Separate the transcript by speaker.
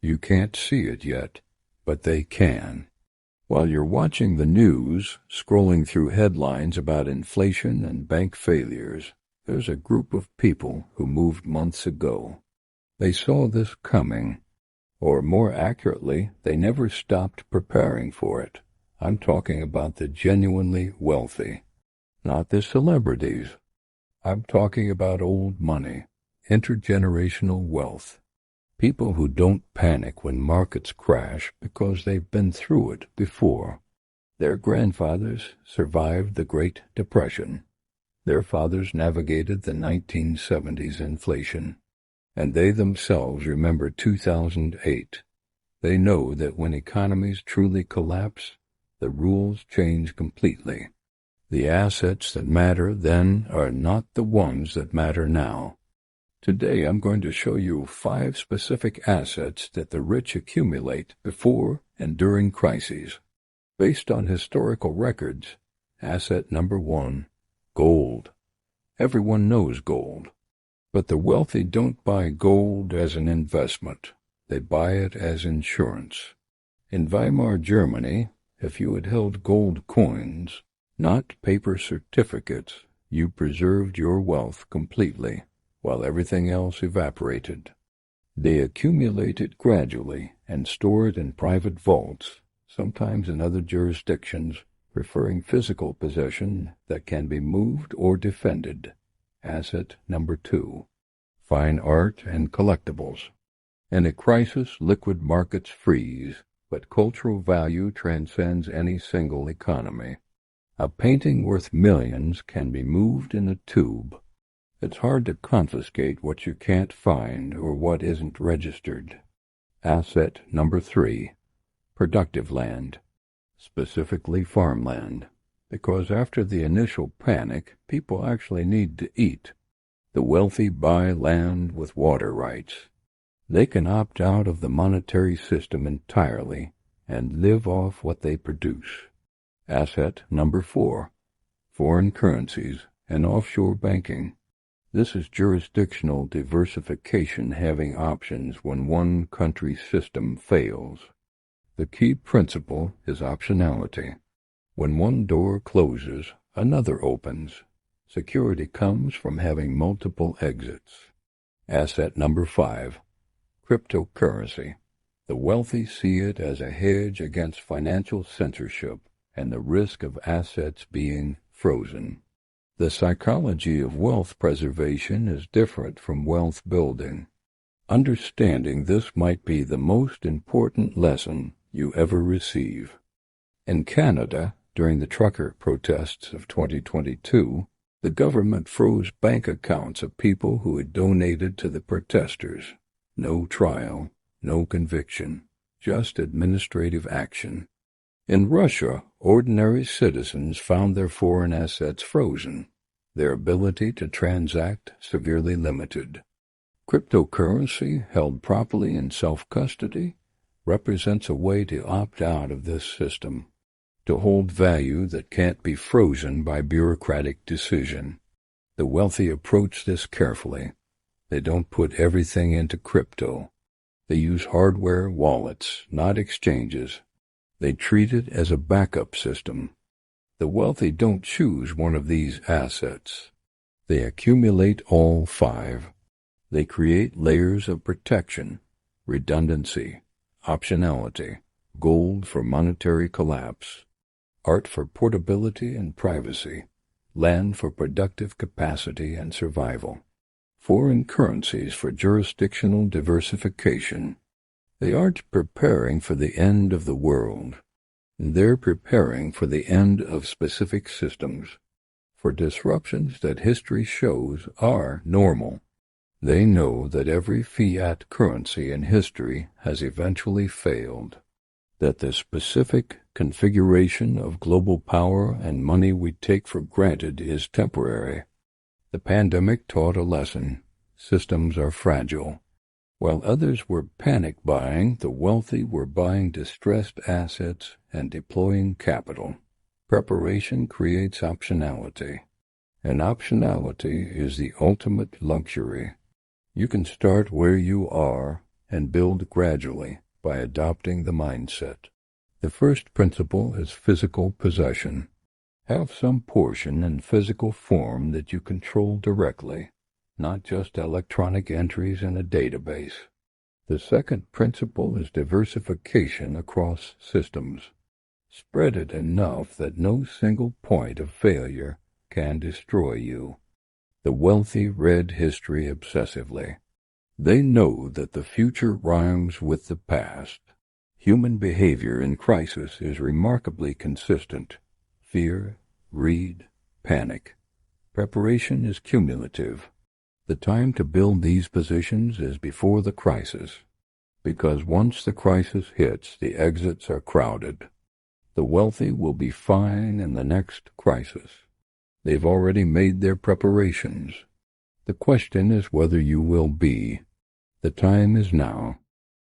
Speaker 1: You can't see it yet, but they can. While you're watching the news, scrolling through headlines about inflation and bank failures, there's a group of people who moved months ago. They saw this coming, or more accurately, they never stopped preparing for it. I'm talking about the genuinely wealthy, not the celebrities. I'm talking about old money, intergenerational wealth. People who don't panic when markets crash because they've been through it before. Their grandfathers survived the Great Depression. Their fathers navigated the 1970s inflation. And they themselves remember 2008. They know that when economies truly collapse, the rules change completely. The assets that matter then are not the ones that matter now. Today I'm going to show you 5 specific assets that the rich accumulate before and during crises. Based on historical records, asset number 1, gold. Everyone knows gold. But the wealthy don't buy gold as an investment. They buy it as insurance. In Weimar Germany, if you had held gold coins, not paper certificates, you preserved your wealth completely, while everything else evaporated. They accumulate it gradually and store it in private vaults, sometimes in other jurisdictions, preferring physical possession that can be moved or defended. Asset number 2, fine art and collectibles. In a crisis, liquid markets freeze, but cultural value transcends any single economy. A painting worth millions can be moved in a tube. It's hard to confiscate what you can't find or what isn't registered. Asset number 3, productive land, specifically farmland, because after the initial panic, people actually need to eat. The wealthy buy land with water rights. They can opt out of the monetary system entirely and live off what they produce. Asset number 4, foreign currencies and offshore banking. This is jurisdictional diversification, having options when one country's system fails. The key principle is optionality. When one door closes, another opens. Security comes from having multiple exits. Asset number 5, cryptocurrency. The wealthy see it as a hedge against financial censorship and the risk of assets being frozen. The psychology of wealth preservation is different from wealth building. Understanding this might be the most important lesson you ever receive. In Canada, during the trucker protests of 2022, the government froze bank accounts of people who had donated to the protesters. No trial, no conviction, just administrative action. In Russia, ordinary citizens found their foreign assets frozen, their ability to transact severely limited. Cryptocurrency, held properly in self-custody, represents a way to opt out of this system, to hold value that can't be frozen by bureaucratic decision. The wealthy approach this carefully. They don't put everything into crypto. They use hardware wallets, not exchanges. They treat it as a backup system. The wealthy don't choose one of these assets. They accumulate all 5. They create layers of protection, redundancy, optionality, gold for monetary collapse, art for portability and privacy, land for productive capacity and survival, foreign currencies for jurisdictional diversification. They aren't preparing for the end of the world. They're preparing for the end of specific systems, for disruptions that history shows are normal. They know that every fiat currency in history has eventually failed, that the specific configuration of global power and money we take for granted is temporary. The pandemic taught a lesson. Systems are fragile. While others were panic buying, the wealthy were buying distressed assets and deploying capital. Preparation creates optionality, and optionality is the ultimate luxury. You can start where you are and build gradually by adopting the mindset. The first principle is physical possession. Have some portion in physical form that you control directly, not just electronic entries in a database. The second principle is diversification across systems. Spread it enough that no single point of failure can destroy you. The wealthy read history obsessively. They know that the future rhymes with the past. Human behavior in crisis is remarkably consistent. Fear, greed, panic. Preparation is cumulative. The time to build these positions is before the crisis, because once the crisis hits, the exits are crowded. The wealthy will be fine in the next crisis. They've already made their preparations. The question is whether you will be. The time is now.